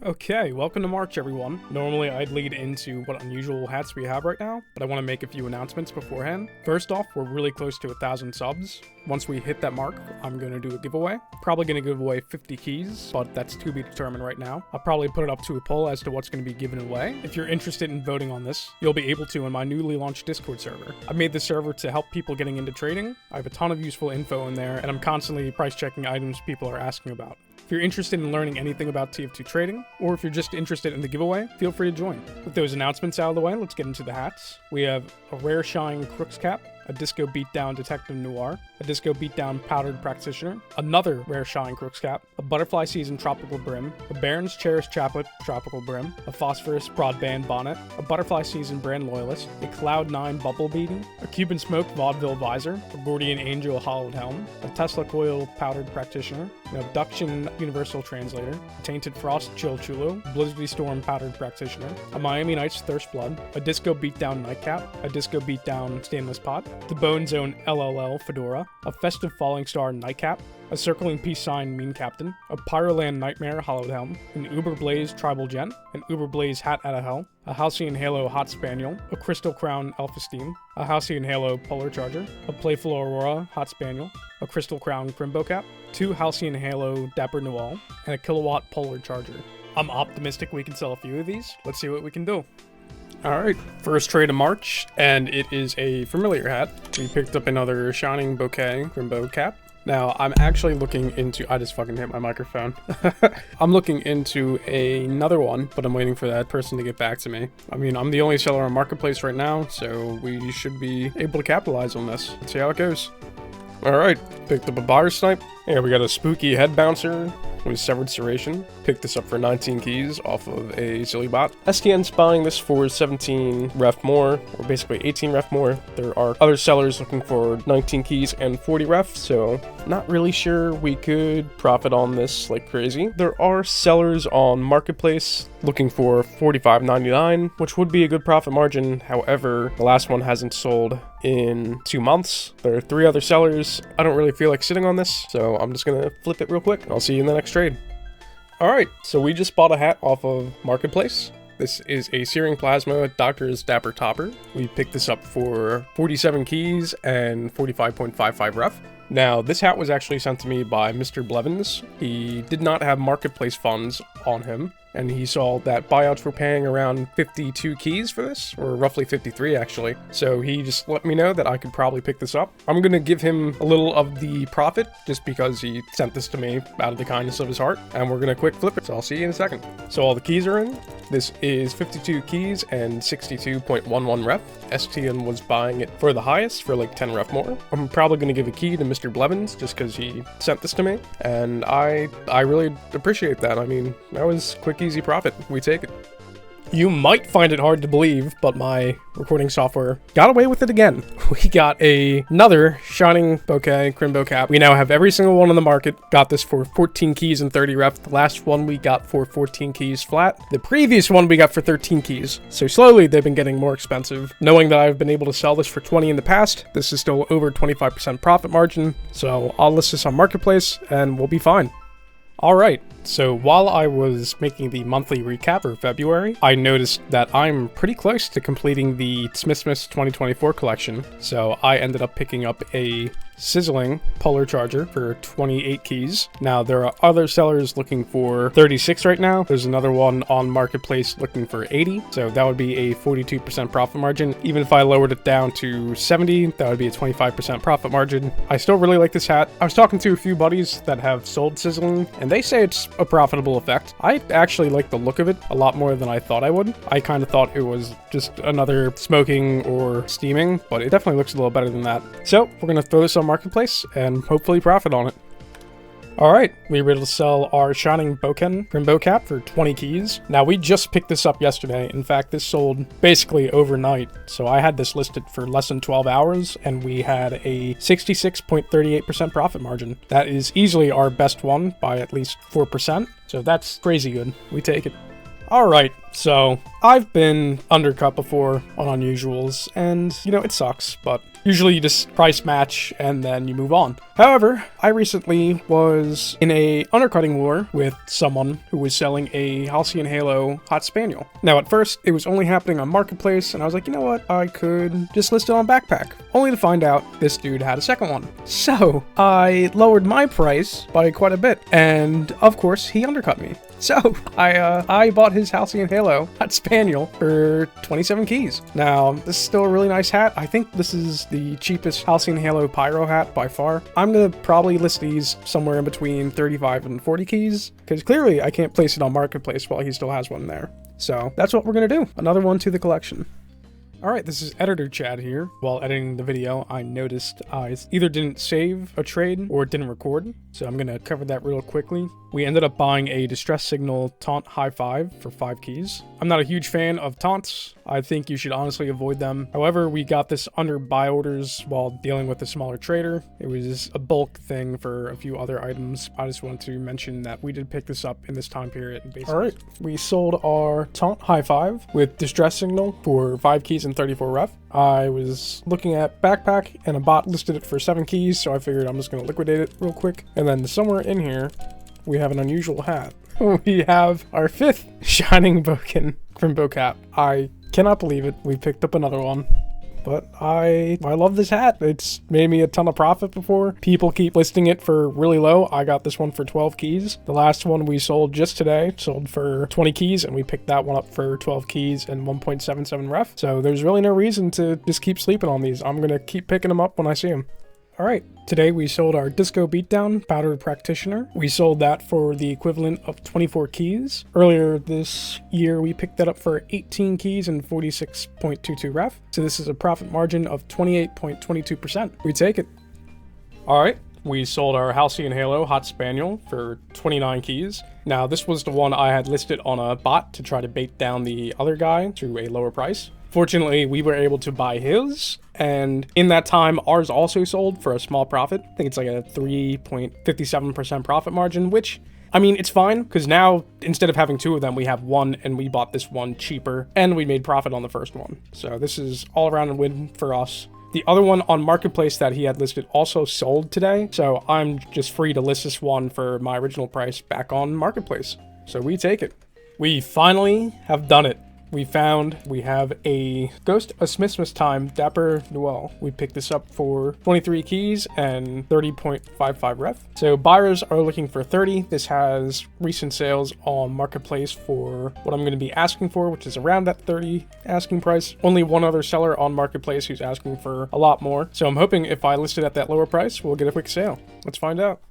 Okay, welcome to March, everyone. Normally, I'd lead into what unusual hats we have right now, but I want to make a few announcements beforehand. First off, we're really close to 1,000 subs. Once we hit that mark, I'm going to do a giveaway. Probably going to give away 50 keys, but that's to be determined right now. I'll probably put it up to a poll as to what's going to be given away. If you're interested in voting on this, you'll be able to in my newly launched Discord server. I made this server to help people getting into trading. I have a ton of useful info in there, and I'm constantly price checking items people are asking about. If you're interested in learning anything about TF2 trading, or if you're just interested in the giveaway, feel free to join. With those announcements out of the way, let's get into the hats. We have a Rare Shine Crooks Cap, a Disco Beatdown Detective Noir, a Disco Beatdown Powdered Practitioner, another Rare Shine Crooks Cap, a Butterfly Season Tropical Brim, a Baron's Cherished Chaplet Tropical Brim, a Phosphorous Broadband Bonnet, a Butterfly Season Brand Loyalist, a Cloud9 Bubble Beating, a Cuban Smoke Vaudeville Visor, a Gordian Angel Hollowed Helm, a Tesla Coil Powdered Practitioner, an Abduction Universal Translator, a Tainted Frost Chill Chulo, a Blizzardy Storm Powdered Practitioner, a Miami Nights Thirst Blood, a Disco Beatdown Nightcap, a Disco Beatdown Stainless Pot, the Bone Zone LLL Fedora, a Festive Falling Star Nightcap, a Circling Peace Sign Mean Captain, a Pyroland Nightmare Hollowed Helm, an Uberblaze Tribal Gen, an Uberblaze Hat Outta Hell, a Halcyon Halo Hot Spaniel, a Crystal Crown Elf Esteem, a Halcyon Halo Polar Charger, a Playful Aurora Hot Spaniel, a Crystal Crown Crimbo Cap, 2 Halcyon Halo Dapper Noel, and a Kilowatt Polar Charger. I'm optimistic we can sell a few of these. Let's see what we can do. Alright, first trade of March, and it is a familiar hat. We picked up another Shining Bouquet Crimbo Cap. Now, I'm actually looking into... I just fucking hit my microphone. I'm looking into another one, but I'm waiting for that person to get back to me. I mean, I'm the only seller on Marketplace right now, so we should be able to capitalize on this. Let's see how it goes. Alright, picked up a Buyer Snipe. Here we got a Spooky Head Bouncer with Severed Serration. Picked this up for 19 keys off of a silly bot. STN's buying this for 17 ref more, or basically 18 ref more. There are other sellers looking for 19 keys and 40 ref, so not really sure we could profit on this like crazy. There are sellers on Marketplace looking for $45.99, which would be a good profit margin. However, the last one hasn't sold in 2 months. There are 3 other sellers. I don't really feel like sitting on this, so I'm just gonna flip it real quick, and I'll see you in the next trade. Alright, so we just bought a hat off of Marketplace. This is a Searing Plasma Doctor's Dapper Topper. We picked this up for 47 keys and 45.55 ref. Now, this hat was actually sent to me by Mr. Blevins. He did not have Marketplace funds on him, and he saw that buyouts were paying around 52 keys for this, or roughly 53 actually. So he just let me know that I could probably pick this up. I'm gonna give him a little of the profit just because he sent this to me out of the kindness of his heart, and we're gonna quick flip it. So I'll see you in a second. So all the keys are in. This is 52 keys and 62.11 ref. STN was buying it for the highest for like 10 ref more. I'm probably gonna give a key to Mr. Blevins just because he sent this to me, and I really appreciate that. I mean, that was quick, easy profit. We take it. You might find it hard to believe, but my recording software got away with it again. We got another Shining Bouquet Crimbo Cap. We now have every single one on the market. Got this for 14 keys and 30 ref. The last one we got for 14 keys flat. The previous one we got for 13 keys. So slowly they've been getting more expensive. Knowing that I've been able to sell this for 20 in the past, this is still over 25% profit margin. So I'll list this on Marketplace and we'll be fine. Alright, so while I was making the monthly recap for February, I noticed that I'm pretty close to completing the Smith's 2024 collection, so I ended up picking up a Sizzling Polar Charger for 28 keys. Now, there are other sellers looking for 36 right now. There's another one on Marketplace looking for 80, so that would be a 42% profit margin. Even if I lowered it down to 70, that would be a 25% profit margin. I still really like this hat. I was talking to a few buddies that have sold Sizzling, and they say it's a profitable effect. I actually like the look of it a lot more than I thought I would. I kind of thought it was just another smoking or steaming, but it definitely looks a little better than that. So we're gonna throw this on Marketplace and hopefully profit on it. Alright, we were able to sell our Shining Bouquet Crimbo Cap for 20 keys. Now, we just picked this up yesterday. In fact, this sold basically overnight. So I had this listed for less than 12 hours, and we had a 66.38% profit margin. That is easily our best one by at least 4%. So that's crazy good. We take it. Alright, So I've been undercut before on unusuals, and you know, it sucks, but usually you just price match and then you move on. However, I recently was in a undercutting war with someone who was selling a Halcyon Halo Hot Spaniel. Now at first, it was only happening on Marketplace, and I was like, you know what, I could just list it on Backpack, only to find out this dude had a second one. So I lowered my price by quite a bit, and of course, he undercut me. So I bought his Halcyon Halo Hot Spaniel for 27 keys. Now, this is still a really nice hat. I think this is the cheapest Halcyon Halo Pyro hat by far. I'm gonna probably list these somewhere in between 35 and 40 keys, because clearly I can't place it on Marketplace while he still has one there. So that's what we're gonna do. Another one to the collection. Alright, this is Editor Chad here. While editing the video, I noticed I either didn't save a trade or didn't record, so I'm gonna cover that real quickly. We ended up buying a Distress Signal Taunt High 5 for 5 keys. I'm not a huge fan of taunts. I think you should honestly avoid them. However, we got this under buy orders while dealing with a smaller trader. It was a bulk thing for a few other items. I just want to mention that we did pick this up in this time period. Alright, we sold our Taunt High 5 with Distress Signal for 5 keys and 34 ref. I was looking at Backpack and a bot listed it for 7 keys, so I figured I'm just going to liquidate it real quick. And then somewhere in here, we have an unusual hat. We have our 5th Shining Boken from Bocap. I cannot believe it. We picked up another one. But I love this hat. It's made me a ton of profit before. People keep listing it for really low. I got this one for 12 keys. The last one we sold just today sold for 20 keys, and we picked that one up for 12 keys and 1.77 ref. So there's really no reason to just keep sleeping on these. I'm going to keep picking them up when I see them. Alright, today we sold our Disco Beatdown Powdered Practitioner. We sold that for the equivalent of 24 keys. Earlier this year, we picked that up for 18 keys and 46.22 ref. So this is a profit margin of 28.22%. We take it. Alright, we sold our Halcyon Halo Hot Spaniel for 29 keys. Now, this was the one I had listed on a bot to try to bait down the other guy to a lower price. Fortunately, we were able to buy his, and in that time, ours also sold for a small profit. I think it's like a 3.57% profit margin, which, I mean, it's fine, because now, instead of having 2 of them, we have 1, and we bought this one cheaper, and we made profit on the first one. So this is all around a win for us. The other one on Marketplace that he had listed also sold today, so I'm just free to list this one for my original price back on Marketplace. So we take it. We finally have done it. We have a Ghost of Smithmas Time Dapper Noel. We picked this up for 23 keys and 30.55 ref. So buyers are looking for 30. This has recent sales on Marketplace for what I'm going to be asking for, which is around that 30 asking price. Only one other seller on Marketplace who's asking for a lot more. So I'm hoping if I list it at that lower price, we'll get a quick sale. Let's find out.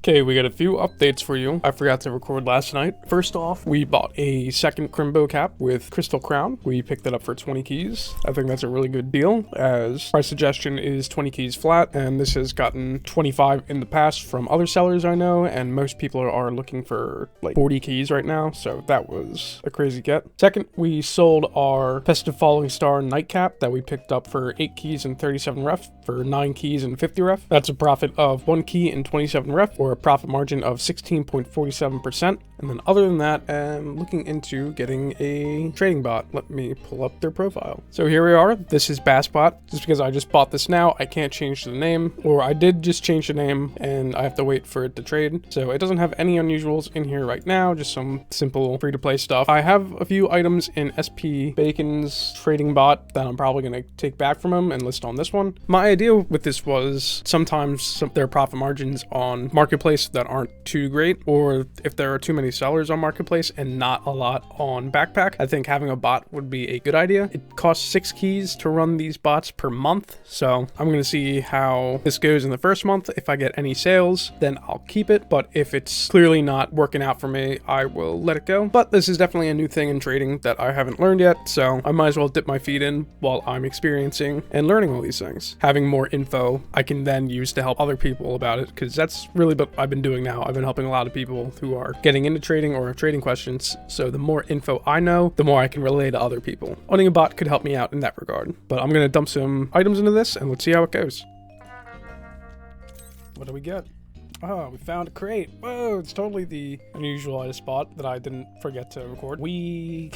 Okay, we got a few updates for you. I forgot to record last night. First off, we bought a second Crimbo cap with Crystal Crown. We picked it up for 20 keys. I think that's a really good deal, as price suggestion is 20 keys flat, and this has gotten 25 in the past from other sellers I know, and most people are looking for like 40 keys right now, so that was a crazy get. Second, we sold our Festive Falling Star nightcap that we picked up for 8 keys and 37 ref for 9 keys and 50 ref. That's a profit of 1 key and 27 ref, or a profit margin of 16.47%. And then other than that, I'm looking into getting a trading bot. Let me pull up their profile. So here we are. This is BassBot. Just because I just bought this now, I can't change the name, or I did just change the name and I have to wait for it to trade. So it doesn't have any unusuals in here right now, just some simple free-to-play stuff. I have a few items in SP Bacon's trading bot that I'm probably going to take back from him and list on this one. My idea with this was sometimes there are profit margins on Marketplace that aren't too great, or if there are too many sellers on Marketplace and not a lot on Backpack, I think having a bot would be a good idea. It costs 6 keys to run these bots per month, so I'm going to see how this goes in the first month. If I get any sales, then I'll keep it, but if it's clearly not working out for me, I will let it go. But this is definitely a new thing in trading that I haven't learned yet, so I might as well dip my feet in while I'm experiencing and learning all these things. Having more info I can then use to help other people about it, because that's really what I've been doing now. I've been helping a lot of people who are getting into trading or trading questions, so the more info I know, the more I can relay to other people. Owning a bot could help me out in that regard. But I'm going to dump some items into this and let's see how it goes. What do we get? Oh, we found a crate. Whoa, it's totally the unusual item spot that I didn't forget to record. We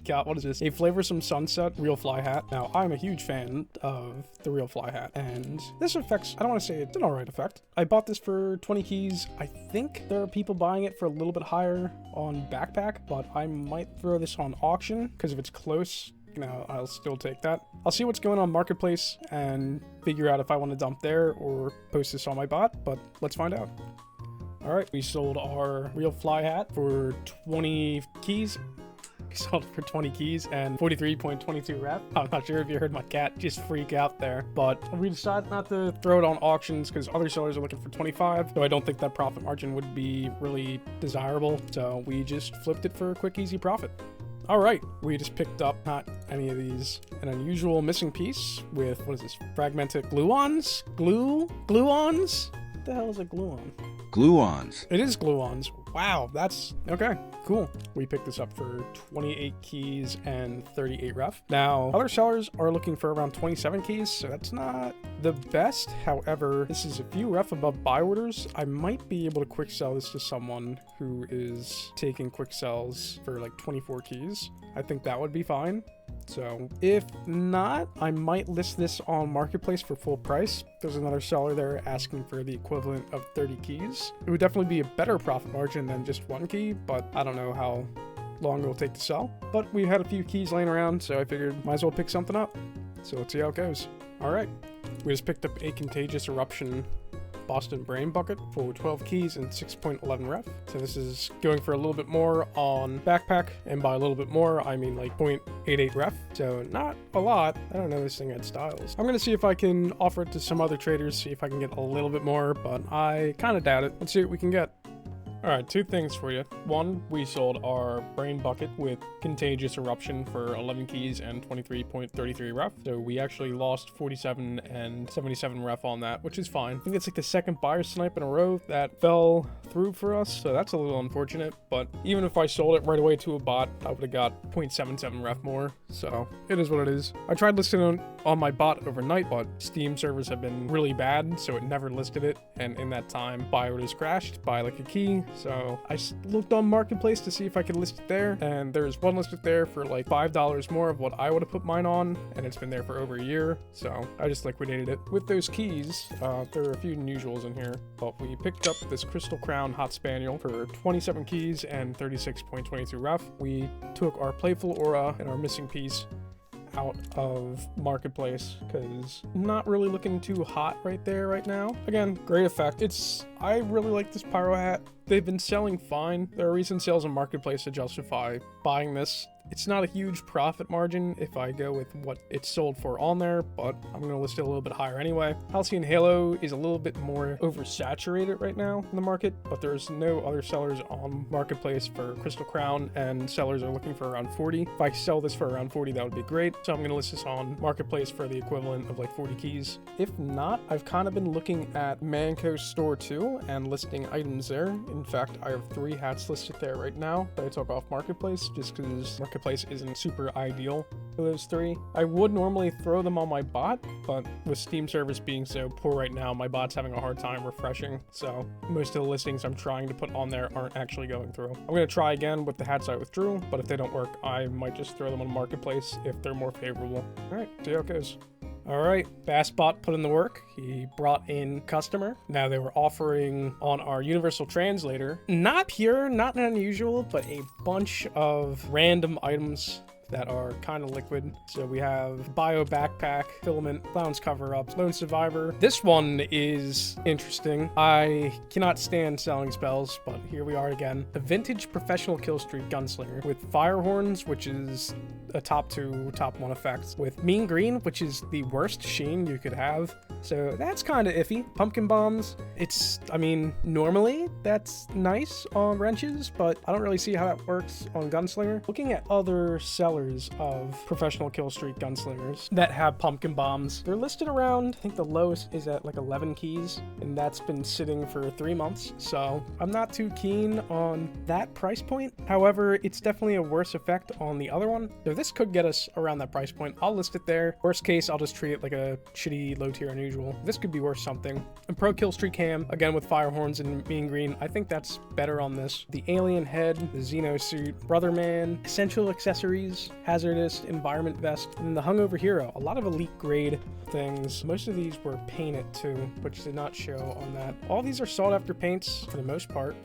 got, what is this? A Flavorsome Sunset Real Fly Hat. Now, I'm a huge fan of the Real Fly Hat, and this affects, I don't want to say it's an alright effect. I bought this for 20 keys. I think there are people buying it for a little bit higher on Backpack, but I might throw this on auction, because if it's close, you know, I'll still take that. I'll see what's going on Marketplace and figure out if I want to dump there or post this on my bot, but let's find out. All right, we sold our Real Fly Hat for 20 keys. We sold it for 20 keys and 43.22 rep. I'm not sure if you heard my cat just freak out there, but we decided not to throw it on auctions because other sellers are looking for 25, so I don't think that profit margin would be really desirable, so we just flipped it for a quick, easy profit. All right, we just picked up, not any of these, an unusual missing piece with, what is this, fragmented gluons? Gluons? What the hell is a gluon? Gluons. It is gluons. Wow, that's, okay, cool. We picked this up for 28 keys and 38 ref. Now, other sellers are looking for around 27 keys, so that's not the best. However, this is a few ref above buy orders. I might be able to quick sell this to someone who is taking quick sells for like 24 keys. I think that would be fine. So if not, I might list this on Marketplace for full price. There's another seller there asking for the equivalent of 30 keys. It would definitely be a better profit margin than just one key, but I don't know how long it will take to sell. But we had a few keys laying around, so I figured might as well pick something up. So let's see how it goes. All right, we just picked up a Contagious Eruption Boston Brain Bucket for 12 keys and 6.11 ref. So this is going for a little bit more on Backpack, and by a little bit more, I mean like 0.88 ref. So not a lot. I don't know this thing had styles. I'm gonna see if I can offer it to some other traders, see if I can get a little bit more, but I kind of doubt it. Let's see what we can get. All right, two things for you. One, we sold our Brain Bucket with Contagious Eruption for 11 keys and 23.33 ref. So we actually lost 47 and 77 ref on that, which is fine. I think it's like the second buyer snipe in a row that fell through for us, so that's a little unfortunate. But even if I sold it right away to a bot, I would have got 0.77 ref more. So it is what it is. I tried listing it on my bot overnight, but Steam servers have been really bad, so it never listed it. And in that time, buy orders crashed by like a key. So I looked on Marketplace to see if I could list it there, and there's one listed there for like $5 more of what I would have put mine on, and it's been there for over a year, so I just liquidated it. With those keys, there are a few unusuals in here, but we picked up this Crystal Crown Hot Spaniel for 27 keys and 36.22 ref. We took our Playful Aura and our missing piece out of Marketplace because not really looking too hot right there right now. Again, great effect. I really like this pyro hat. They've been selling fine. There are recent sales on Marketplace to justify buying this. It's not a huge profit margin if I go with what it's sold for on there, but I'm going to list it a little bit higher anyway. Halcyon Halo is a little bit more oversaturated right now in the market, but there's no other sellers on Marketplace for Crystal Crown, and sellers are looking for around 40. If I sell this for around 40, that would be great. So I'm going to list this on Marketplace for the equivalent of like 40 keys. If not, I've kind of been looking at Manco's store too and listing items there. In fact, I have 3 hats listed there right now that I took off Marketplace just because Marketplace isn't super ideal for those 3. I would normally throw them on my bot, but with Steam servers being so poor right now, my bot's having a hard time refreshing. So most of the listings I'm trying to put on there aren't actually going through. I'm going to try again with the hats I withdrew, but if they don't work, I might just throw them on Marketplace if they're more favorable. All right, see how it goes. All right, Bassbot put in the work. He brought in customer. Now they were offering on our universal translator, not pure, not unusual, but a bunch of random items that are kind of liquid. So we have Bio Backpack, Filament, Clown's Cover-Up, Lone Survivor. This one is interesting. I cannot stand selling spells, but here we are again. The Vintage Professional Killstreak Gunslinger with Fire Horns, which is a top 2, top 1 effect, with Mean Green, which is the worst sheen you could have. So that's kind of iffy. Pumpkin Bombs, I mean, normally that's nice on wrenches, but I don't really see how that works on Gunslinger. Looking at other sellers sellers of professional killstreak gunslingers that have pumpkin bombs. They're listed around, I think the lowest is at like 11 keys, and that's been sitting for 3 months, so I'm not too keen on that price point. However, it's definitely a worse effect on the other one, so this could get us around that price point. I'll list it there. Worst case, I'll just treat it like a shitty low tier unusual. This could be worth something. And pro killstreak ham, again with fire horns and mean green, I think that's better on this. The alien head, the Xeno suit, Brother Man, essential accessories, hazardous, environment vest, and the hungover hero. A lot of elite grade things. Most of these were painted too, which did not show on that. All these are sought after paints for the most part.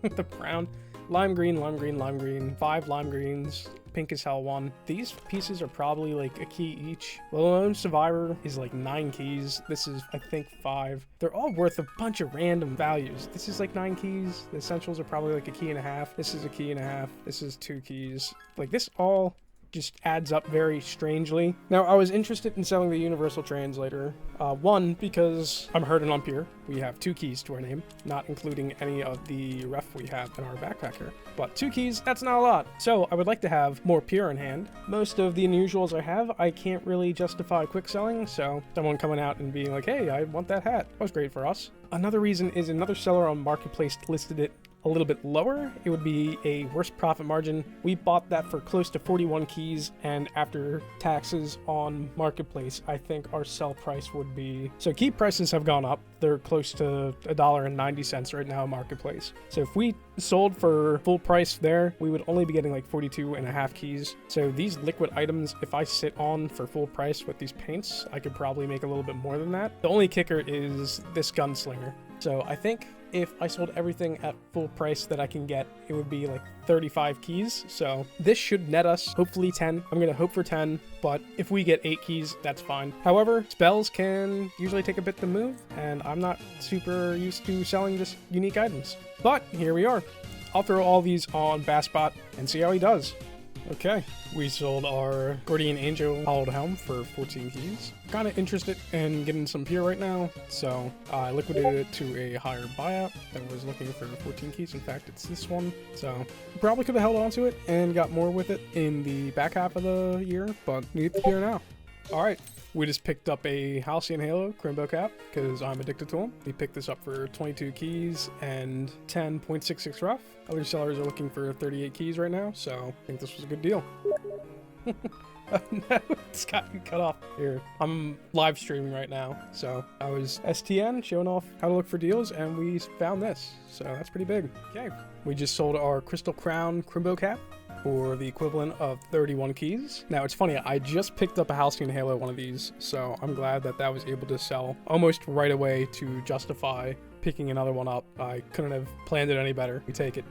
The brown, lime green, lime green, lime green, 5 lime greens, pink as hell 1. These pieces are probably like a key each. The Lone Survivor is like 9 keys. This is, I think, 5. They're all worth a bunch of random values. This is like 9 keys. The essentials are probably like a key and a half. This is a key and a half. This is 2 keys. Like this all just adds up very strangely. Now, I was interested in selling the Universal Translator. One, because I'm Herd and Lumpier. We have 2 keys to our name, not including any of the ref we have in our backpack here. But 2 keys, that's not a lot. So I would like to have more pure in hand. Most of the unusuals I have, I can't really justify quick selling, so someone coming out and being like, hey, I want that hat. That was great for us. Another reason is another seller on Marketplace listed it a little bit lower. It would be a worse profit margin. We bought that for close to 41 keys, and after taxes on Marketplace, I think our sell price would be... So key prices have gone up. They're close to $1.90 right now in Marketplace. So if we sold for full price there, we would only be getting like 42 and a half keys. So these liquid items, if I sit on for full price with these paints, I could probably make a little bit more than that. The only kicker is this gunslinger. So I think if I sold everything at full price that I can get, it would be like 35 keys. So this should net us hopefully 10. I'm going to hope for 10, but if we get 8 keys, that's fine. However, spells can usually take a bit to move, and I'm not super used to selling just unique items. But here we are. I'll throw all these on Bassbot and see how he does. Okay, we sold our Guardian Angel Hollowed Helm for 14 keys. Kind of interested in getting some pure right now, so I liquidated it to a higher buyout that was looking for 14 keys. In fact, it's this one, so probably could have held on to it and got more with it in the back half of the year, but need the pure now. All right, we just picked up a Halcyon Halo Crimbo Cap because I'm addicted to them. We picked this up for 22 keys and 10.66 rough. Other sellers are looking for 38 keys right now, so I think this was a good deal. Oh no, it's gotten cut off. Here, I'm live streaming right now, so I was STN showing off how to look for deals, and we found this, so that's pretty big. Okay, we just sold our Crystal Crown Crimbo Cap for the equivalent of 31 keys. Now, it's funny, I just picked up a Halcyon Halo one of these, so I'm glad that that was able to sell almost right away to justify picking another one up. I couldn't have planned it any better. We take it.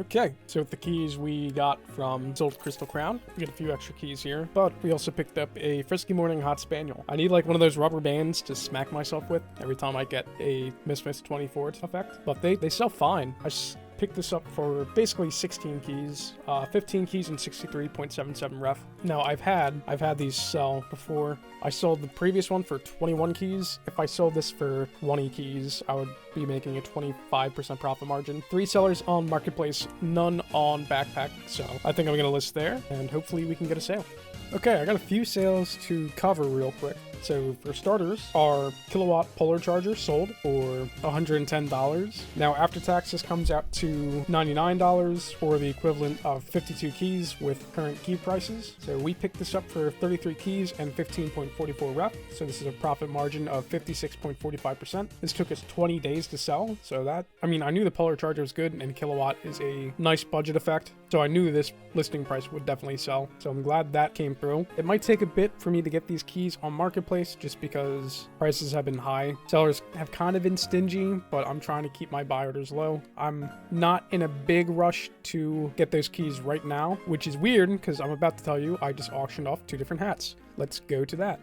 Okay, so with the keys we got from sold Crystal Crown, we get a few extra keys here, but we also picked up a Frisky Morning Hot Spaniel. I need like one of those rubber bands to smack myself with every time I get a Miss 24 effect, but they sell fine. I just picked this up for basically 16 keys, 15 keys and 63.77 ref. Now I've had these sell before. I sold the previous one for 21 keys. If I sold this for 20 keys, I would be making a 25% profit margin. 3 sellers on Marketplace, none on Backpack, so I think I'm gonna list there and hopefully we can get a sale. Okay, I got a few sales to cover real quick. So for starters, our kilowatt polar charger sold for $110. Now after tax, this comes out to $99 for the equivalent of 52 keys with current key prices. So we picked this up for 33 keys and 15.44 ref. So this is a profit margin of 56.45%. This took us 20 days to sell. So that, I mean, I knew the polar charger was good and kilowatt is a nice budget effect. So I knew this listing price would definitely sell. So I'm glad that came through. It might take a bit for me to get these keys on Marketplace just because prices have been high. Sellers have kind of been stingy, but I'm trying to keep my buy orders low. I'm not in a big rush to get those keys right now, which is weird because I'm about to tell you I just auctioned off 2 different hats. Let's go to that.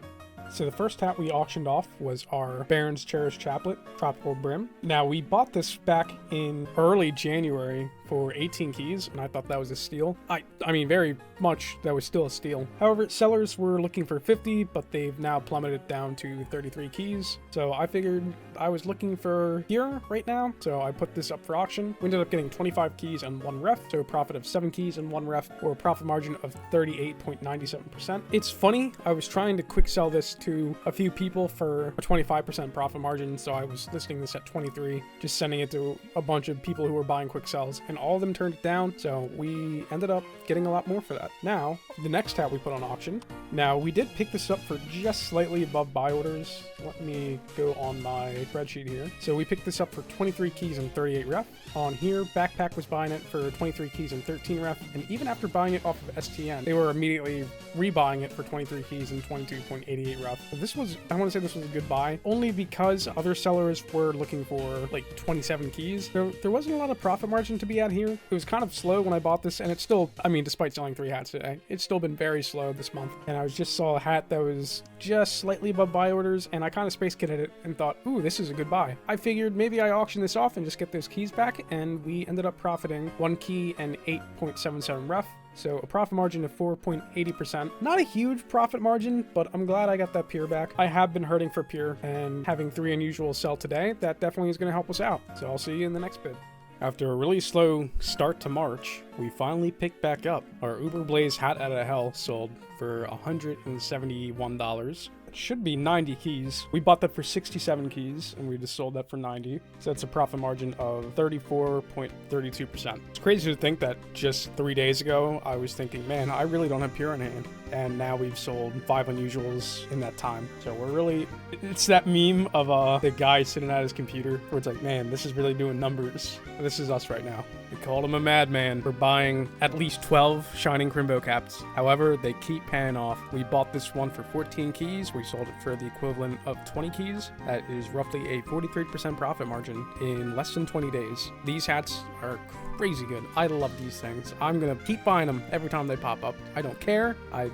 So the first hat we auctioned off was our Baron's Cherished Chaplet Tropical Brim. Now we bought this back in early January for 18 keys, and I thought that was a steal. I mean, very much that was still a steal. However, sellers were looking for 50, but they've now plummeted down to 33 keys. So I figured I was looking for here right now, so I put this up for auction. We ended up getting 25 keys and 1 ref, so a profit of 7 keys and 1 ref, or a profit margin of 38.97%. It's funny, I was trying to quick sell this to a few people for a 25% profit margin, so I was listing this at 23, just sending it to a bunch of people who were buying quick sells, and all of them turned it down, so we ended up getting a lot more for that. Now, the next hat we put on auction. Now, we did pick this up for just slightly above buy orders. Let me go on my spreadsheet here. So we picked this up for 23 keys and 38 ref. On here, Backpack was buying it for 23 keys and 13 ref, and even after buying it off of STN, they were immediately rebuying it for 23 keys and 22.88 ref. So this was, I want to say this was a good buy, only because other sellers were looking for like 27 keys. There wasn't a lot of profit margin to be at here. It was kind of slow when I bought this, and it's still, I mean, despite selling 3 hats today, it's still been very slow this month. And I just saw a hat that was just slightly above buy orders, and I kind of space kitted it and thought, ooh, this is a good buy. I figured maybe I auction this off and just get those keys back, and we ended up profiting 1 key and 8.77 ref. So a profit margin of 4.80%. Not a huge profit margin, but I'm glad I got that Pure back. I have been hurting for Pure, and having 3 unusual sell today, that definitely is going to help us out. So I'll see you in the next bid. After a really slow start to March, we finally picked back up. Our Uber Blaze Hat Out of Hell sold for $171. It should be 90 keys. We bought that for 67 keys, and we just sold that for 90. So that's a profit margin of 34.32%. It's crazy to think that just 3 days ago, I was thinking, man, I really don't have Pure in hand. And now we've sold 5 unusuals in that time. So we're really, it's that meme of the guy sitting at his computer where it's like, man, this is really doing numbers. This is us right now. We called him a madman for buying at least 12 Shining Crimbo Caps. However, they keep paying off. We bought this one for 14 keys. We sold it for the equivalent of 20 keys. That is roughly a 43% profit margin in less than 20 days. These hats are crazy good. I love these things. I'm gonna keep buying them every time they pop up. I don't care. I'm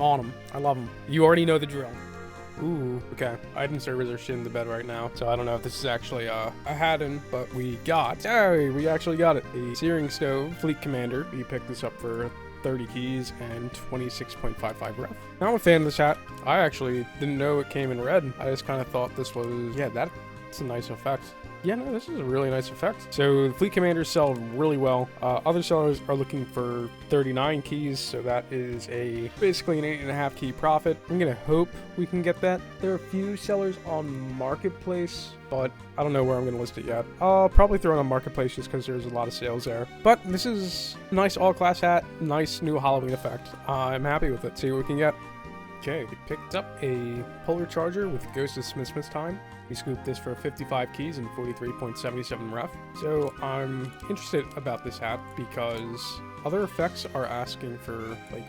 on them. I love them. You already know the drill. Ooh, okay. Item servers are shit in the bed right now, so I don't know if this is actually a hat-in, but we actually got it. The Searing Stove Fleet Commander. We picked this up for 30 keys and 26.55 ref. Now I'm a fan of this hat. I actually didn't know it came in red. I just kind of thought this was, yeah, that's a nice effect. Yeah, no, this is a really nice effect. So the Fleet Commanders sell really well. Other sellers are looking for 39 keys, so that is basically an 8.5 key profit. I'm gonna hope we can get that. There are a few sellers on Marketplace, but I don't know where I'm gonna list it yet. I'll probably throw it on Marketplace just because there's a lot of sales there. But this is a nice all-class hat, nice new Halloween effect. I'm happy with it. See what we can get. Okay, we picked up a Polar Charger with Ghost of Smith's Time. We scooped this for 55 keys and 43.77 ref. So I'm interested about this hat because other effects are asking for, like,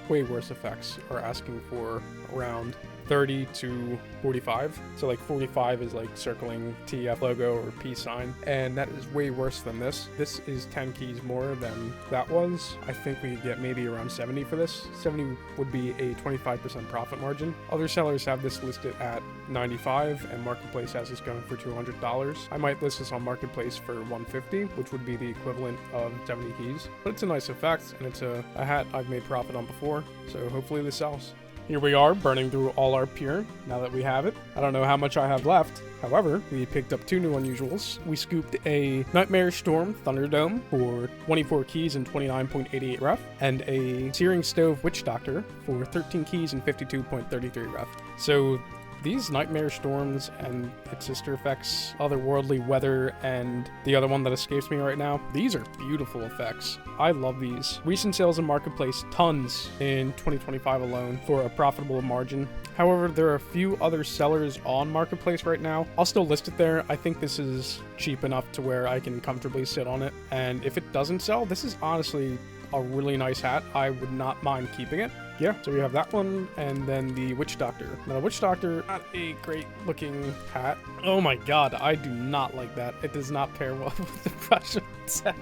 way worse effects are asking for around 30 to 45. So like 45 is like circling TF logo or peace sign, and that is way worse than this. This is 10 keys more than that was. I think we could get maybe around 70 for this. 70 would be a 25% profit margin. Other sellers have this listed at 95, and Marketplace has this going for $200. I might list this on Marketplace for 150, which would be the equivalent of 70 keys. But it's a nice effect, and it's a hat I've made profit on before, so hopefully this sells. Here we are, burning through all our Pure, now that we have it. I don't know how much I have left. However, we picked up 2 new unusuals. We scooped a Nightmarish Storm Thunderdome for 24 keys and 29.88 ref, and a Searing Stove Witch Doctor for 13 keys and 52.33 ref. So these Nightmarish Storms and its sister effects, Otherworldly Weather, and the other one that escapes me right now, these are beautiful effects. I love these. Recent sales in Marketplace, tons in 2025 alone for a profitable margin. However, there are a few other sellers on Marketplace right now. I'll still list it there. I think this is cheap enough to where I can comfortably sit on it. And if it doesn't sell, this is honestly a really nice hat. I would not mind keeping it. Yeah, so we have that one, and then the Witch Doctor. Now, the Witch Doctor, not a great looking hat. Oh my god, I do not like that. It does not pair well with the Prussian set.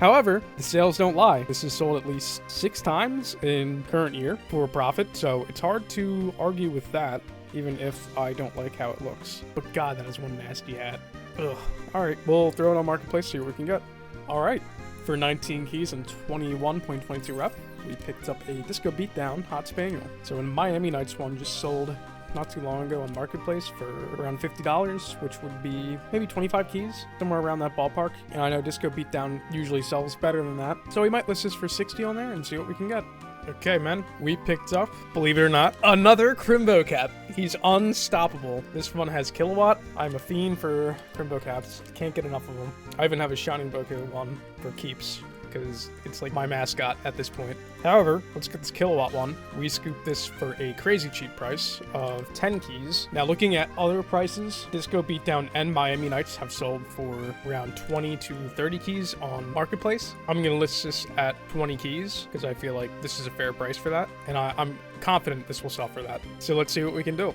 However, the sales don't lie. This is sold at least 6 times in current year for a profit, so it's hard to argue with that, even if I don't like how it looks. But god, that is one nasty hat. Ugh. Alright, we'll throw it on Marketplace, see what we can get. All right, for 19 keys and 21.22 rep, we picked up a Disco Beatdown Hot Spaniel. So in Miami Nights one just sold not too long ago on Marketplace for around $50, which would be maybe 25 keys, somewhere around that ballpark. And I know Disco Beatdown usually sells better than that, so we might list this for 60 on there and see what we can get. Okay, man, we picked up, believe it or not, another Crimbo Cap. He's unstoppable. This one has Kilowatt. I'm a fiend for Crimbo Caps. Can't get enough of them. I even have a Shining Bokeh one for keeps, because it's like my mascot at this point. However, let's get this Kilowatt one. We scooped this for a crazy cheap price of 10 keys. Now, looking at other prices, Disco Beatdown and Miami Nights have sold for around 20 to 30 keys on Marketplace. I'm going to list this at 20 keys because I feel like this is a fair price for that, and I'm confident this will sell for that. So let's see what we can do.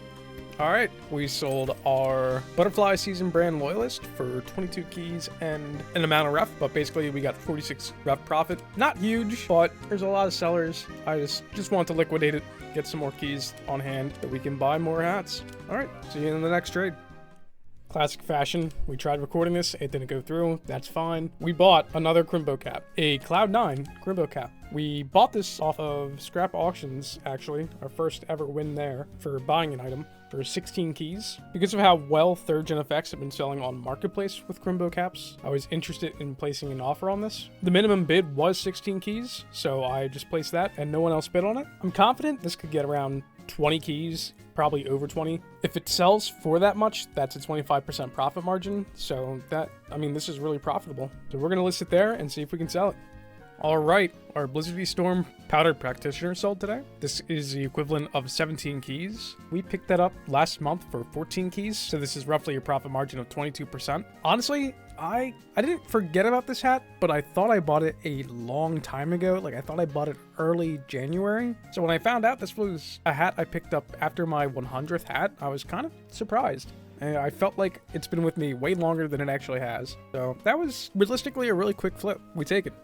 All right, we sold our Butterfly Season brand Loyalist for 22 keys and an amount of ref, but basically we got 46 ref profit. Not huge, but there's a lot of sellers. I just want to liquidate it, get some more keys on hand so we can buy more hats. All right, see you in the next trade. Classic fashion, we tried recording this, it didn't go through, that's fine. We bought another Crimbo Cap, a Cloud9 Crimbo Cap. We bought this off of Scrap Auctions, actually, our first ever win there for buying an item for 16 keys. Because of how well 3rd Gen effects have been selling on Marketplace with Crimbo Caps, I was interested in placing an offer on this. The minimum bid was 16 keys, so I just placed that and no one else bid on it. I'm confident this could get around 20 keys, probably over 20. If it sells for that much, that's a 25% profit margin. So that, I mean, this is really profitable. So we're gonna list it there and see if we can sell it. All right, our Blizzard V Storm Powdered Practitioner sold today. This is the equivalent of 17 keys. We picked that up last month for 14 keys, so this is roughly a profit margin of 22%. Honestly, I didn't forget about this hat, but I thought I bought it a long time ago. Like, I thought I bought it early January. So when I found out this was a hat I picked up after my 100th hat, I was kind of surprised. And I felt like it's been with me way longer than it actually has. So that was realistically a really quick flip. We take it.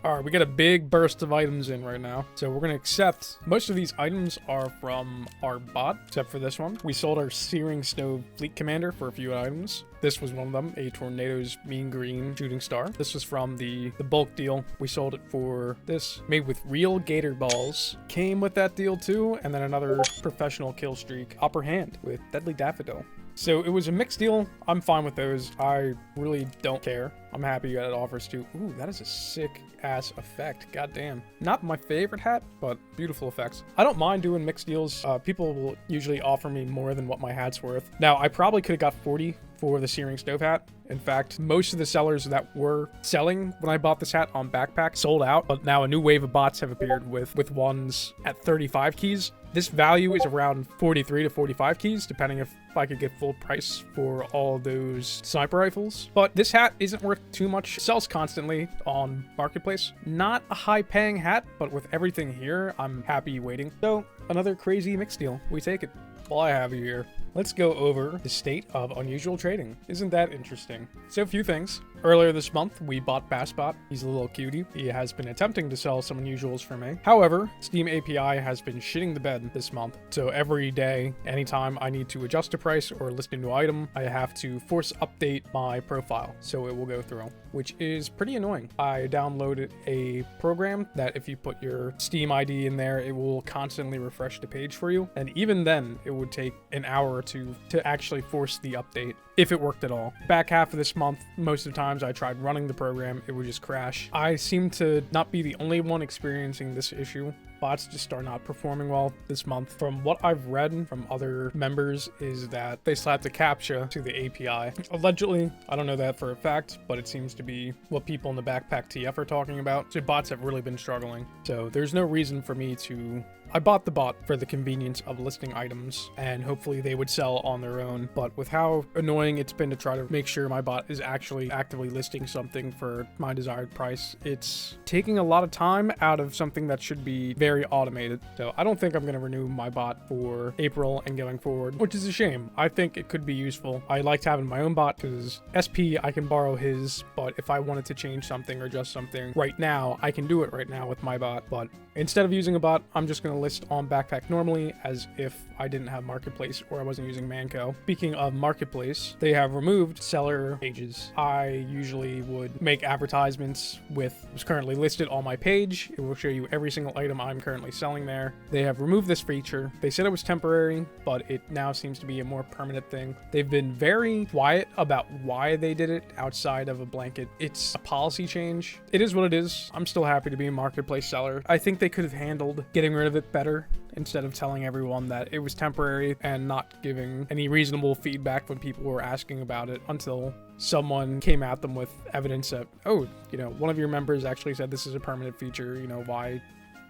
All right, we got a big burst of items in right now. So we're gonna accept, most of these items are from our bot, except for this one. We sold our Searing Snow Fleet Commander for a few items. This was one of them, a Tornado's Mean Green Shooting Star. This was from the bulk deal. We sold it for this, made with real Gator Balls. Came with that deal too, and then another Professional Kill Streak Upper Hand with Deadly Daffodil. So it was a mixed deal. I'm fine with those. I really don't care. I'm happy you got offers too. Ooh, that is a sick ass effect. Goddamn. Not my favorite hat, but beautiful effects. I don't mind doing mixed deals. People will usually offer me more than what my hat's worth. Now, I probably could have got 40 for the Searing Stove hat. In fact, most of the sellers that were selling when I bought this hat on Backpack sold out, but now a new wave of bots have appeared with ones at 35 keys. This value is around 43 to 45 keys, depending if I could get full price for all those sniper rifles. But this hat isn't worth too much. It sells constantly on Marketplace. Not a high-paying hat, but with everything here, I'm happy waiting. So, another crazy mixed deal. We take it. While I have you here, let's go over the state of unusual trading. Isn't that interesting? So a few things. Earlier this month, we bought Bassbot. He's a little cutie. He has been attempting to sell some unusuals for me. However, Steam API has been shitting the bed this month. So every day, anytime I need to adjust a price or list a new item, I have to force update my profile so it will go through, which is pretty annoying. I downloaded a program that if you put your Steam ID in there, it will constantly refresh the page for you. And even then, it would take an hour or two to actually force the update, if it worked at all. Back half of this month, most of the times I tried running the program, it would just crash. I seem to not be the only one experiencing this issue. Bots just are not performing well this month. From what I've read from other members is that they slapped a CAPTCHA to the API. Allegedly, I don't know that for a fact, but it seems to be what people in the Backpack TF are talking about. So bots have really been struggling. So there's no reason for me to... I bought the bot for the convenience of listing items, and hopefully they would sell on their own. But with how annoying it's been to try to make sure my bot is actually actively listing something for my desired price, it's taking a lot of time out of something that should be very very automated. So I don't think I'm going to renew my bot for April and going forward, which is a shame. I think it could be useful. I liked having my own bot because SP, I can borrow his, but if I wanted to change something or adjust something right now, I can do it right now with my bot. But instead of using a bot, I'm just going to list on Backpack normally as if I didn't have Marketplace or I wasn't using Manco. Speaking of Marketplace, they have removed seller pages. I usually would make advertisements with what's currently listed on my page. It will show you every single item I'm currently selling there. They have removed this feature. They said it was temporary, but it now seems to be a more permanent thing. They've been very quiet about why they did it outside of a blanket. It's a policy change. It is what it is. I'm still happy to be a Marketplace seller. I think they could have handled getting rid of it better instead of telling everyone that it was temporary and not giving any reasonable feedback when people were asking about it until someone came at them with evidence that, oh, you know, one of your members actually said this is a permanent feature, you know, why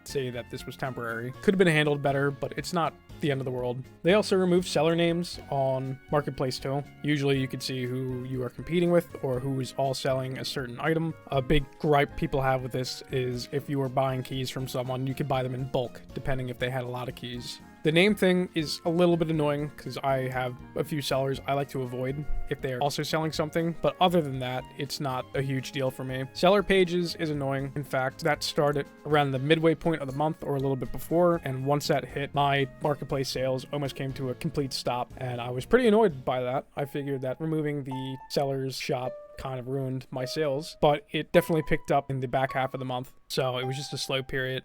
say that this was temporary? Could have been handled better, but it's not the end of the world. They also removed seller names on Marketplace too. Usually you could see who you are competing with or who is all selling a certain item. A big gripe people have with this is if you were buying keys from someone, you could buy them in bulk, depending if they had a lot of keys. The name thing is a little bit annoying because I have a few sellers I like to avoid if they are also selling something, but other than that, it's not a huge deal for me. Seller pages is annoying. In fact, that started around the midway point of the month or a little bit before, and once that hit, my Marketplace sales almost came to a complete stop, and I was pretty annoyed by that. I figured that removing the seller's shop kind of ruined my sales, but it definitely picked up in the back half of the month, so it was just a slow period.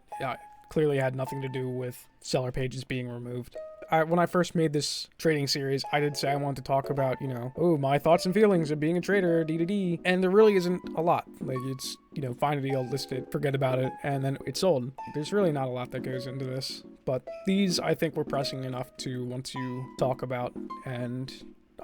Clearly had nothing to do with seller pages being removed. When I first made this trading series, I did say I wanted to talk about, you know, oh, my thoughts and feelings of being a trader, D. And there really isn't a lot. Like, it's, you know, find a deal, list it, forget about it, and then it's sold. There's really not a lot that goes into this. But these, I think, were pressing enough to want to talk about and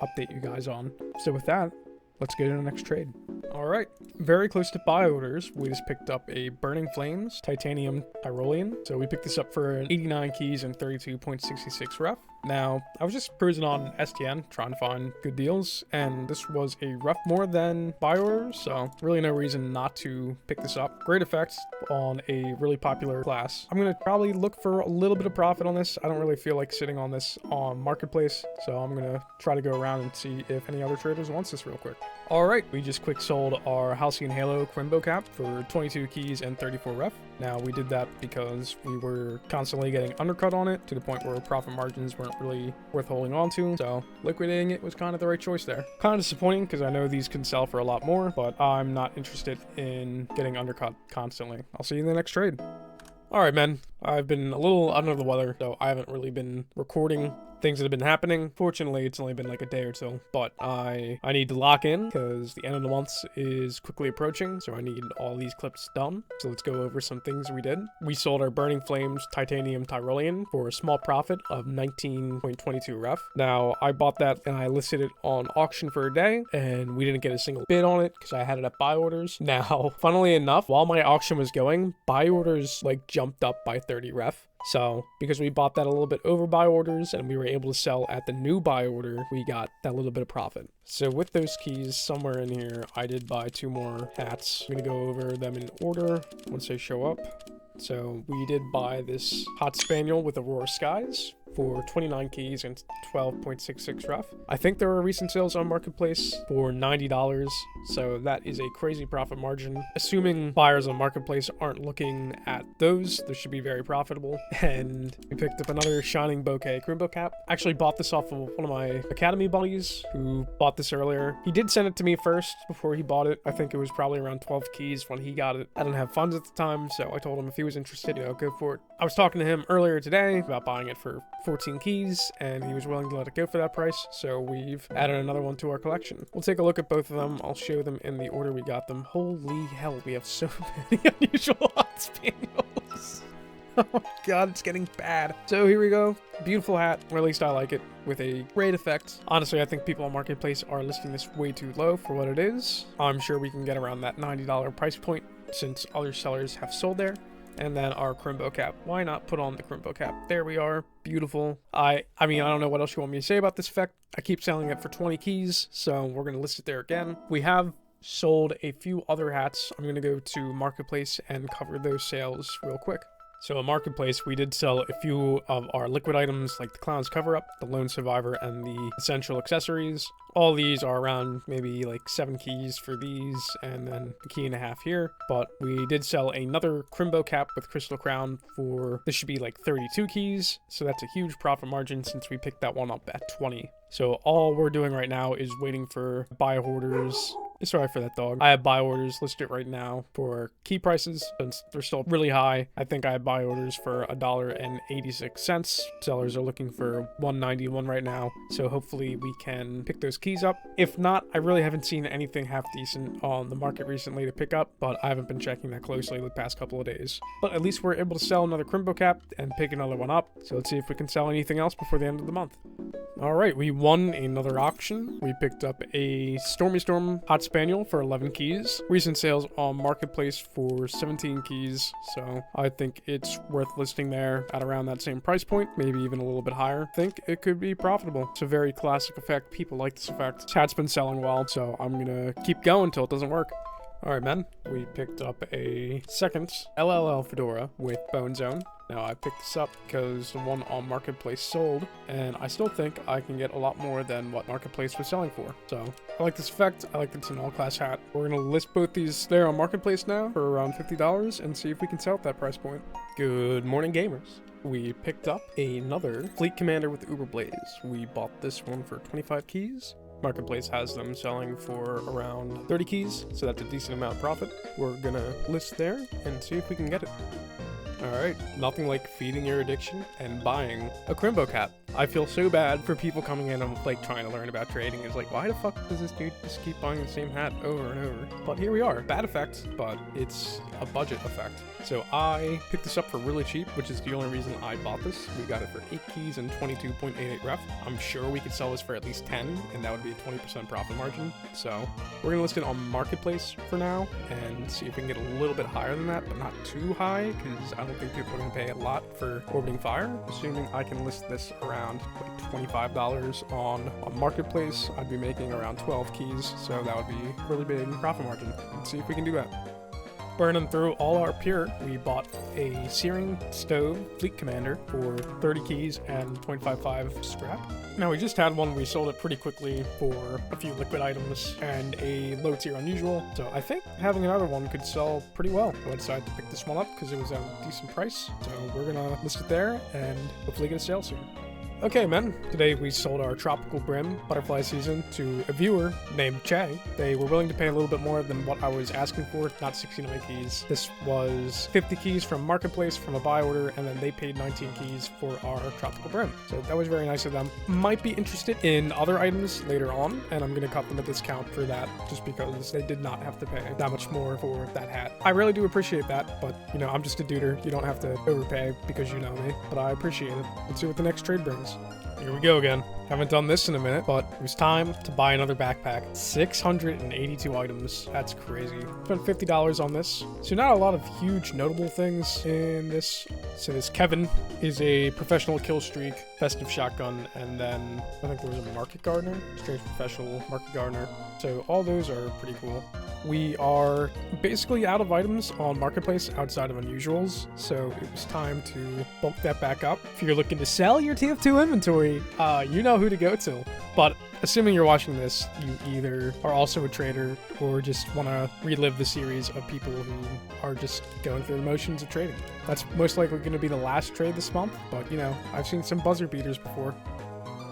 update you guys on. So with that, let's get into the next trade. All right, very close to buy orders. We just picked up a Burning Flames Titanium Tyrolean. So we picked this up for an 89 keys and 32.66 ref. Now, I was just cruising on STN trying to find good deals, and this was a ref more than buy orders, so really no reason not to pick this up. Great effects on a really popular class. I'm gonna probably look for a little bit of profit on this. I don't really feel like sitting on this on Marketplace, so I'm gonna try to go around and see if any other traders wants this real quick. All right, we just quick sold our Halcyon Halo Quimbo cap for 22 keys and 34 ref. Now, we did that because we were constantly getting undercut on it to the point where profit margins weren't really worth holding on to, so liquidating it was kind of the right choice there. Kind of disappointing because I know these can sell for a lot more, but I'm not interested in getting undercut constantly. I'll see you in the next trade. All right, men, I've been a little under the weather, so I haven't really been recording things that have been happening. Fortunately, it's only been like a day or so, but I need to lock in because the end of the month is quickly approaching, so I need all these clips done. So let's go over some things we did. We sold our Burning Flames Titanium Tyrolean for a small profit of 19.22 ref. Now, I bought that and I listed it on auction for a day, and we didn't get a single bid on it because I had it at buy orders. Now, funnily enough, while my auction was going, buy orders like jumped up by 30 ref. So, because we bought that a little bit over buy orders and we were able to sell at the new buy order, we got that little bit of profit. So with those keys, somewhere in here, I did buy 2 more hats. I'm gonna go over them in order once they show up. So we did buy this Hot Spaniel with Aurora Skies for 29 keys and 12.66 ref. I think there are recent sales on Marketplace for $90, so that is a crazy profit margin. Assuming buyers on Marketplace aren't looking at those, this should be very profitable. And we picked up another Shining Bouquet Crimbo cap. Actually bought this off of one of my Academy buddies who bought this earlier. He did send it to me first before he bought it. I think it was probably around 12 keys when he got it. I didn't have funds at the time, so I told him if he was interested, you know, go for it. I was talking to him earlier today about buying it for 14 keys, and he was willing to let it go for that price, so we've added another one to our collection. We'll take a look at both of them. I'll show them in the order we got them. Holy hell, we have so many unusual Hot Spaniels. Oh my god, it's getting bad. So here we go. Beautiful hat, or at least I like it, with a great effect. Honestly, I think people on Marketplace are listing this way too low for what it is. I'm sure we can get around that $90 price point since other sellers have sold there. And then our Crimbo cap. Why not put on the Crimbo cap? There we are. Beautiful. I mean, I don't know what else you want me to say about this effect. I keep selling it for 20 keys, so we're going to list it there again. We have sold a few other hats. I'm going to go to Marketplace and cover those sales real quick. So at Marketplace, we did sell a few of our liquid items like the Clown's Cover-Up, the Lone Survivor, and the Essential Accessories. All these are around maybe like 7 keys for these, and then a key and a half here. But we did sell another Crimbo Cap with Crystal Crown for, this should be like 32 keys. So that's a huge profit margin since we picked that one up at 20. So all we're doing right now is waiting for buy orders. Sorry for that dog. I have buy orders listed right now for key prices since they're still really high. I think I have buy orders for $1.86. Sellers are looking for $1.91 right now. So hopefully we can pick those keys up. If not, I really haven't seen anything half decent on the market recently to pick up, but I haven't been checking that closely the past couple of days. But at least we're able to sell another Crimbo Cap and pick another one up. So let's see if we can sell anything else before the end of the month. All right, we won another auction. We picked up a Stormy Storm Hot Spaniel for 11 keys. Recent sales on Marketplace for 17 keys. So I think it's worth listing there at around that same price point, maybe even a little bit higher. I think it could be profitable. It's a very classic effect. People like this effect. This hat's been selling well, so I'm gonna keep going until it doesn't work. All right, men, we picked up a second LLL Fedora with Bone Zone. Now, I picked this up because the one on Marketplace sold, and I still think I can get a lot more than what Marketplace was selling for. So, I like this effect. I like it's an all-class hat. We're going to list both these there on Marketplace now for around $50 and see if we can sell at that price point. Good morning, gamers. We picked up another Fleet Commander with Uberblaze. We bought this one for 25 keys. Marketplace has them selling for around 30 keys, so that's a decent amount of profit. We're gonna list there and see if we can get it. Alright, nothing like feeding your addiction and buying a Crimbo Cap. I feel so bad for people coming in and like trying to learn about trading. It's like, why the fuck does this dude just keep buying the same hat over and over? But here we are. Bad effect, but it's a budget effect. So I picked this up for really cheap, which is the only reason I bought this. We got it for 8 keys and 22.88 ref. I'm sure we could sell this for at least 10, and that would be a 20% profit margin. So we're gonna list it on Marketplace for now and see if we can get a little bit higher than that, but not too high, because I don't think people are gonna pay a lot for Orbiting Fire. Assuming I can list this around like $25 on Marketplace, I'd be making around 12 keys, so that would be a really big profit margin. Let's see if we can do that. Burning through all our pure, we bought a Searing Stove Fleet Commander for 30 keys and 0.55 scrap. Now, we just had one, we sold it pretty quickly for a few liquid items and a low tier unusual, so I think having another one could sell pretty well. I decided to pick this one up because it was at a decent price, so we're gonna list it there and hopefully get a sale soon. Okay, men, today we sold our Tropical Brim Butterfly Season to a viewer named Che. They were willing to pay a little bit more than what I was asking for, not 69 keys. This was 50 keys from Marketplace from a buy order, and then they paid 19 keys for our Tropical Brim. So that was very nice of them. Might be interested in other items later on, and I'm going to cut them a discount for that just because they did not have to pay that much more for that hat. I really do appreciate that, but, you know, I'm just a duder. You don't have to overpay because you know me, but I appreciate it. Let's see what the next trade brings. Here we go again. Haven't done this in a minute, but it was time to buy another backpack. 682 items. That's crazy. Spent $50 on this. So not a lot of huge notable things in this. So this Kevin is a professional kill streak, festive shotgun, and then I think there was a market gardener, strange professional market gardener. So all those are pretty cool. We are basically out of items on Marketplace outside of unusuals, so it was time to bulk that back up. If you're looking to sell your TF2 inventory, you know who to go to. But assuming you're watching this, you either are also a trader or just want to relive the series of people who are just going through the motions of trading. That's most likely going to be the last trade this month, but you know, I've seen some buzzer beaters before.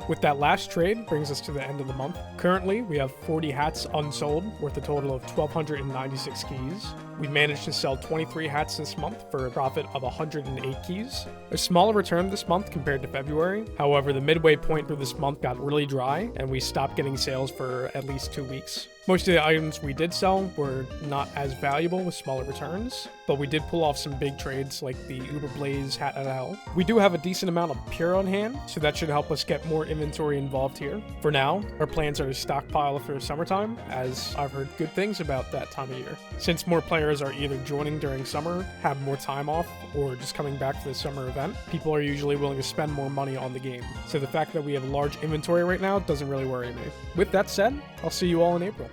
With that last trade, brings us to the end of the month. Currently, we have 40 hats unsold, worth a total of 1,296 keys. We managed to sell 23 hats this month for a profit of 108 keys. A smaller return this month compared to February. However, the midway point for this month got really dry, and we stopped getting sales for at least 2 weeks. Most of the items we did sell were not as valuable with smaller returns, but we did pull off some big trades like the Uberblaze hat out of hell. We do have a decent amount of pure on hand, so that should help us get more inventory involved here. For now, our plans are to stockpile for summertime, as I've heard good things about that time of year. Since more players are either joining during summer, have more time off, or just coming back for the summer event, people are usually willing to spend more money on the game. So the fact that we have a large inventory right now doesn't really worry me. With that said, I'll see you all in April.